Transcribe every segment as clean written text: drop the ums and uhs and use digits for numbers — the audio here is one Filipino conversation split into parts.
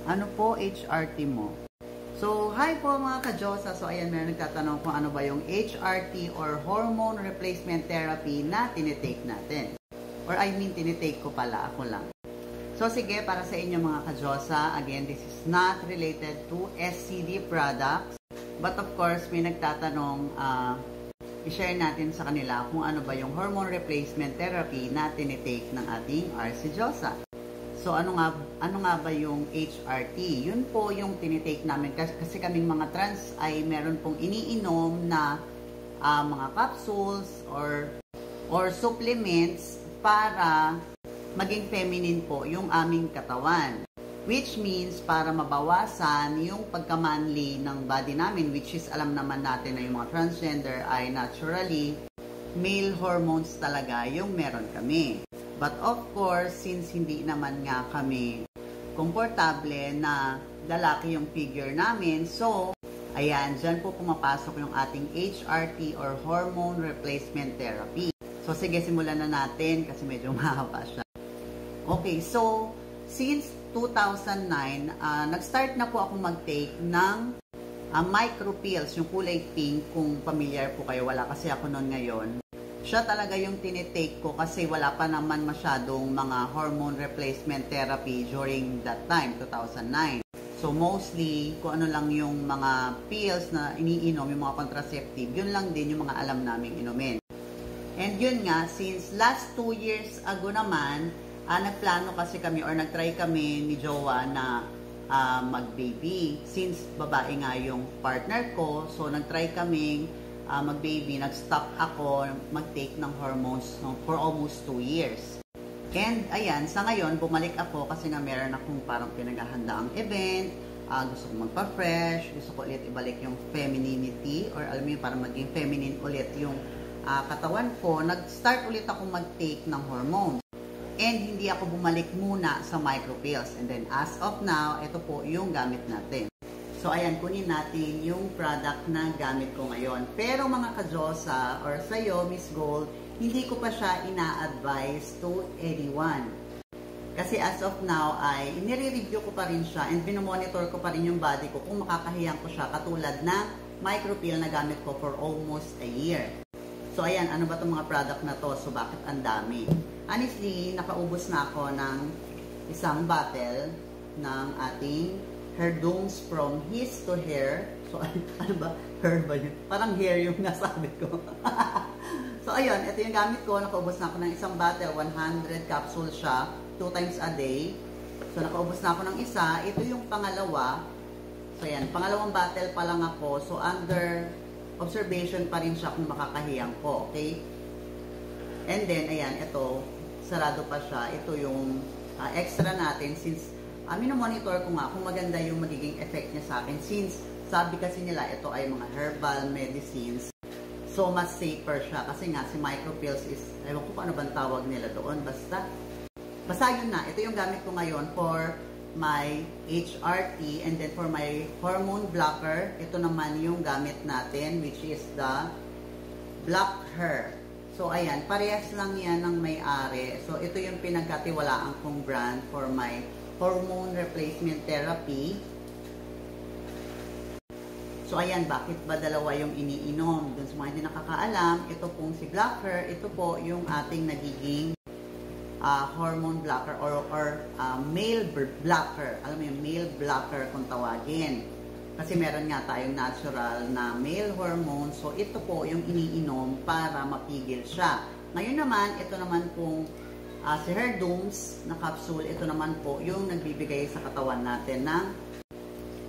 Ano po HRT mo? So, hi po mga ka-Diyosa. So, ayan, meron nagtatanong kung ano ba yung HRT or hormone replacement therapy na tinitake natin. Or I mean, tinitake ko pala, ako lang. So, sige, para sa inyo mga ka-Diyosa, again, this is not related to SCD products. But of course, may nagtatanong, i-share natin sa kanila kung ano ba yung hormone replacement therapy na tinitake ng ating RC Diyosa. So, ano nga ba yung HRT? Yun po yung tinitake namin kasi kaming mga trans ay meron pong iniinom na mga capsules or supplements para maging feminine po yung aming katawan. Which means para mabawasan yung pagka-manly ng body namin, which is alam naman natin na yung mga transgender ay naturally male hormones talaga yung meron kami. But of course, since hindi naman nga kami komportable na lalaki yung figure namin, so, ayan, dyan po pumapasok yung ating HRT or hormone replacement therapy. So, sige, simulan na natin kasi medyo mahaba siya. Okay, so, since 2009, nag-start na po ako mag-take ng micro pills, yung kulay pink, kung familiar po kayo, wala kasi ako noon ngayon. Siya talaga yung tinitake ko kasi wala pa naman masyadong mga hormone replacement therapy during that time, 2009. So mostly, kung ano lang yung mga pills na iniinom, yung mga contraceptive, yun lang din yung mga alam naming inumin. And yun nga, since last 2 years ago naman, nagplano kasi kami or nagtry kami ni Jowa na mag-baby. Since babae nga yung partner ko, so nagtry kaming mag-baby, nag-stop ako mag-take ng hormones for almost 2 years. And ayan, sa ngayon, bumalik ako kasi nga meron akong parang pinaghahandaang event, gusto ko magpa-fresh, gusto ko ulit ibalik yung femininity, or alam mo yun, parang maging feminine ulit yung katawan ko. Nag-start ulit ako mag-take ng hormones. And hindi ako bumalik muna sa micro pills. And then as of now, ito po yung gamit natin. So, ayan, kunin natin yung product na gamit ko ngayon. Pero mga ka-Diyosa, or sa'yo, Miss Gold, hindi ko pa siya ina-advise to anyone. Kasi as of now, ay nire-review ko pa rin siya and binomonitor ko pa rin yung body ko kung makakahiyang ko siya katulad na micropill na gamit ko for almost a year. So, ayan, ano ba itong mga product na to? So, bakit ang dami? Honestly, nakaubos na ako ng isang bottle ng ating Herdooms from His to Hair. So, ano ba? Hair ba yun? Parang hair yung nasabi ko. So, ayun. Ito yung gamit ko. Nakaubos na ako ng isang bottle. 100 capsules siya. 2 times a day. So, nakaubos na ako ng isa. Ito yung pangalawa. So, ayan. Pangalawang bottle pa lang ako. So, under observation pa rin siya kung makakahiyang ko. Okay? And then, ayan. Ito. Sarado pa siya. Ito yung extra natin since minomonitor ko nga kung maganda yung magiging effect niya sa akin since sabi kasi nila ito ay mga herbal medicines. So, mas safer siya kasi nga si micropills is, ewan ko paano bang tawag nila doon, basta yun na. Ito yung gamit ko ngayon for my HRT and then for my hormone blocker, ito naman yung gamit natin which is the Black Hair. So, ayan, parehas lang yan ng may-ari. So, ito yung pinagkatiwalaan kong brand for my hormone replacement therapy. So, ayan, bakit ba dalawa yung iniinom? Dun sa mga hindi nakakaalam, ito pong si Black Hair, ito po yung ating nagiging hormone blocker or male blocker. Alam mo yung male blocker kung tawagin. Kasi meron nga tayong natural na male hormone. So, ito po yung iniinom para mapigil siya. Ngayon naman, ito naman pong si Herdooms na capsule, ito naman po yung nagbibigay sa katawan natin ng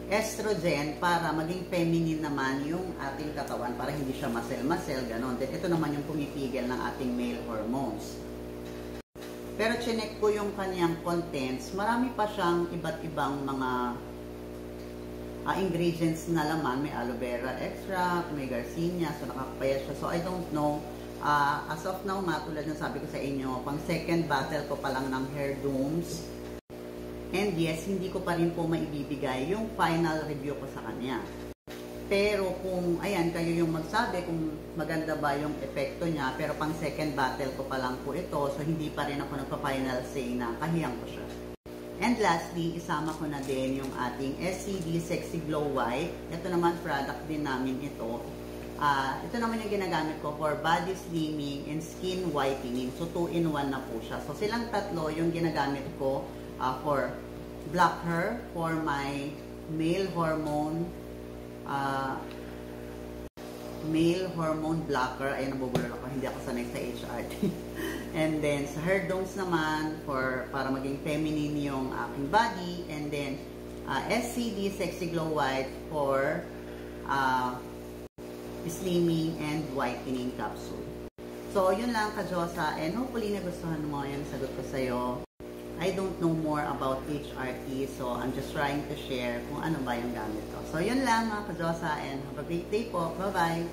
estrogen para maging feminine naman yung ating katawan para hindi siya muscle-muscle, ganon. Then ito naman yung pumipigil ng ating male hormones. Pero chinek ko yung kanyang contents, marami pa siyang iba't ibang mga ingredients na laman. May aloe vera extract, may garcinia, so nakakapaya siya. So I don't know. As of now nga, tulad ng sabi ko sa inyo, pang second bottle ko pa lang ng Herdooms. And yes, hindi ko pa rin po maibibigay yung final review ko sa kanya. Pero kung, ayan, kayo yung magsabi kung maganda ba yung epekto niya, pero pang second bottle ko pa lang po ito, so hindi pa rin ako nagpa-final say na kahiyang ko siya. And lastly, isama ko na din yung ating SCD Sexy Glow White. Ito naman, product din namin ito. Ito naman yung ginagamit ko for body slimming and skin whitening. So, 2-in-1 na po siya. So, silang tatlo yung ginagamit ko for black hair, for my male hormone blocker. Ayan, nabubulol ako. Hindi ako sanay sa HRT. And then, sa hair domes naman, para maging feminine yung aking body. And then, SCD Sexy Glow White for slimming and whitening capsule. So, yun lang ka-Diyosa. And hopefully, nagustuhan mo yung sagot ko sa'yo. I don't know more about HRT, so I'm just trying to share kung ano ba yung gamit ko. So, yun lang mga ka-Diyosa, and have a great day po. Bye-bye!